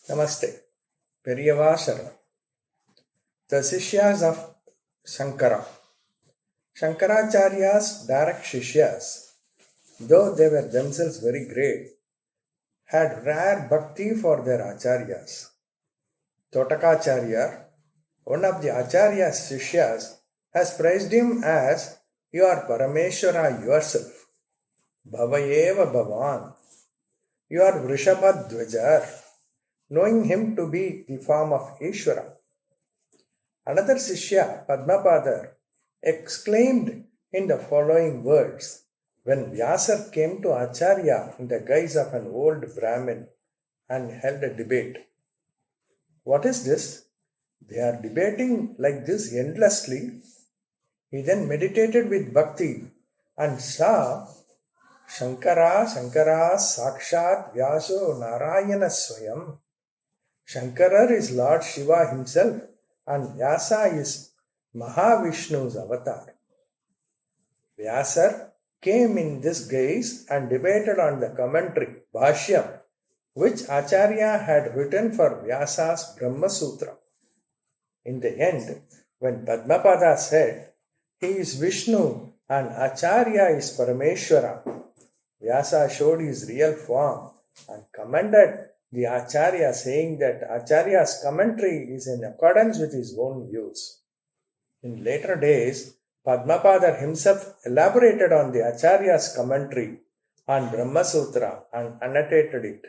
Namaste. Periyava Sharanam. The Sishyas of Shankara. Shankaracharya's direct Shishyas, though they were themselves very great, had rare bhakti for their Acharyas. Totakacharya, one of the Acharya's Sishyas, has praised him as "You are Parameshwara yourself. Bhavayeva Bhavan. You are Vrishabhadvajar," knowing him to be the form of Ishvara. Another Sishya, Padmapadar, exclaimed in the following words when Vyasa came to Acharya in the guise of an old Brahmin and held a debate. What is this? They are debating like this endlessly. He then meditated with bhakti and saw Shankara Sakshat Vyaso Narayana Swayam. Shankara is Lord Shiva himself and Vyasa is Mahavishnu's avatar. Vyasa came in this guise and debated on the commentary, Bhashyam, which Acharya had written for Vyasa's Brahma Sutra. In the end, when Padmapada said, "He is Vishnu and Acharya is Parameshwara," Vyasa showed his real form and commended the Acharya, saying that Acharya's commentary is in accordance with his own views. In later days, Padmapada himself elaborated on the Acharya's commentary on Brahma Sutra and annotated it.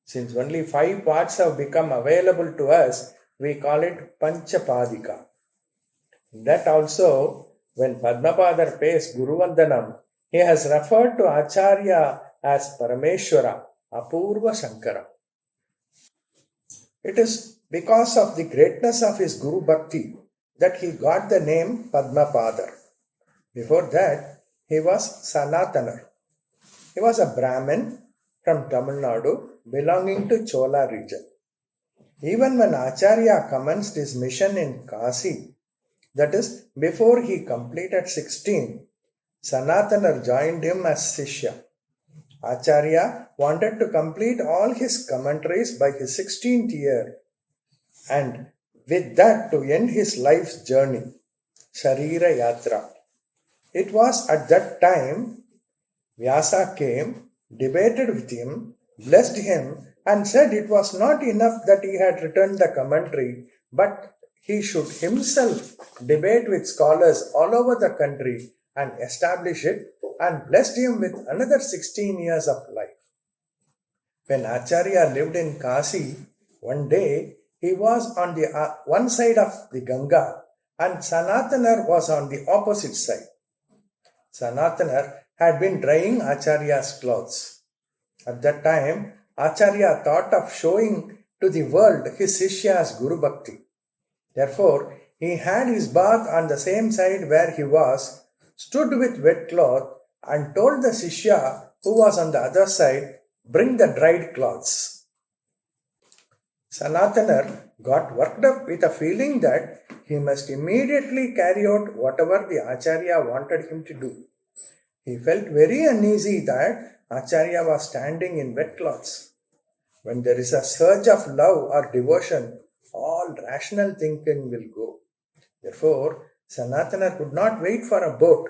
Since only 5 parts have become available to us, we call it Panchapadika. That also, when Padmapada pays Guru Vandanam, he has referred to Acharya as Parameshwara, Apurva Shankara. It is because of the greatness of his Guru Bhakti that he got the name Padmapadar. Before that, he was Sanatanar. He was a Brahmin from Tamil Nadu belonging to Chola region. Even when Acharya commenced his mission in Kasi, that is, before he completed 16, Sanatanar joined him as Sishya. Acharya wanted to complete all his commentaries by his 16th year and with that to end his life's journey, Sharira Yatra. It was at that time Vyasa came, debated with him, blessed him, and said it was not enough that he had written the commentary, but he should himself debate with scholars all over the country and establish it, and blessed him with another 16 years of life. When Acharya lived in Kasi, one day he was on the one side of the Ganga and Sanatanar was on the opposite side. Sanatanar had been drying Acharya's clothes. At that time, Acharya thought of showing to the world his Sishya's Guru Bhakti. Therefore, he had his bath on the same side where he was, stood with wet cloth, and told the Sishya who was on the other side, "Bring the dried cloths." Sanatanar got worked up with a feeling that he must immediately carry out whatever the Acharya wanted him to do. He felt very uneasy that Acharya was standing in wet cloths. When there is a surge of love or devotion, all rational thinking will go. Therefore, Sanatana could not wait for a boat.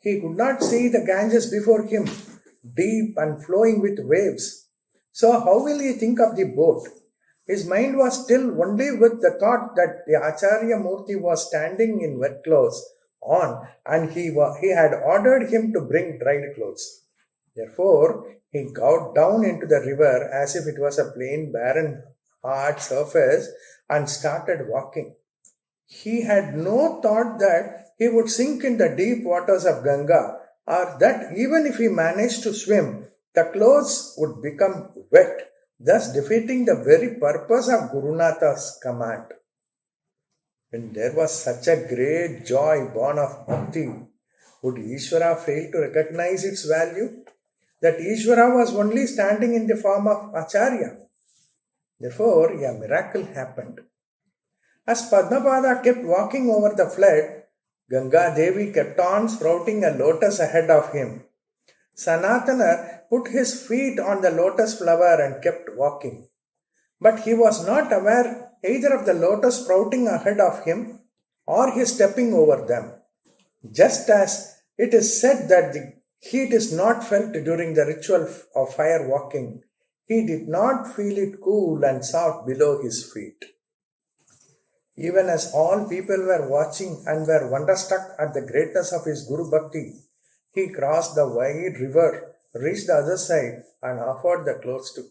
He could not see the Ganges before him, deep and flowing with waves. So how will he think of the boat? His mind was still only with the thought that the Acharya Murti was standing in wet clothes on and he had ordered him to bring dried clothes. Therefore, he got down into the river as if it was a plain, barren, hard surface and started walking. He had no thought that he would sink in the deep waters of Ganga or that even if he managed to swim, the clothes would become wet, thus defeating the very purpose of Gurunatha's command. When there was such a great joy born of bhakti, would Ishvara fail to recognize its value? That Ishvara was only standing in the form of Acharya. Therefore, a miracle happened. As Padmapada kept walking over the flood, Ganga Devi kept on sprouting a lotus ahead of him. Sanatana put his feet on the lotus flower and kept walking. but he was not aware either of the lotus sprouting ahead of him or his stepping over them. Just as it is said that the heat is not felt during the ritual of fire walking, he did not feel it cool and soft below his feet. Even as all people were watching and were wonderstruck at the greatness of his Guru Bhakti, he crossed the wide river, reached the other side, and offered the clothes to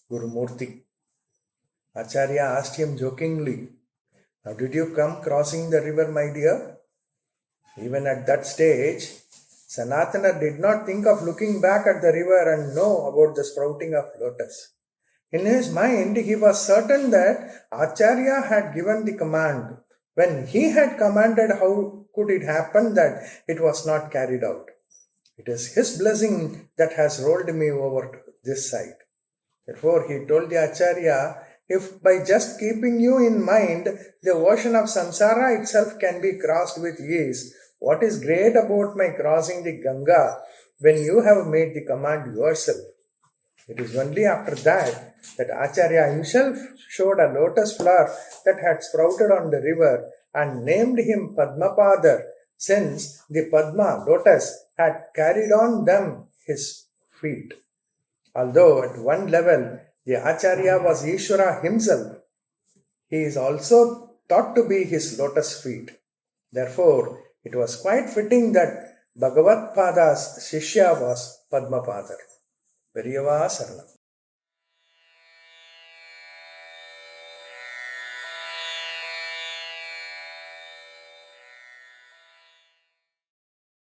Guru Murti. Acharya asked him jokingly, "How did you come crossing the river, my dear?" Even at that stage, Sanatana did not think of looking back at the river and know about the sprouting of lotus. In his mind, he was certain that Acharya had given the command. When he had commanded, how could it happen that it was not carried out? It is his blessing that has rolled me over to this side. Therefore, he told the Acharya, if by just keeping you in mind, the ocean of samsara itself can be crossed with ease, what is great about my crossing the Ganga when you have made the command yourself? It is only after that Acharya himself showed a lotus flower that had sprouted on the river and named him Padmapadar, since the Padma, lotus, had carried on them his feet. Although at one level the Acharya was Ishvara himself, he is also thought to be his lotus feet. Therefore, it was quite fitting that Bhagavad Pada's Shishya was Padmapadar. Periyava Saranam.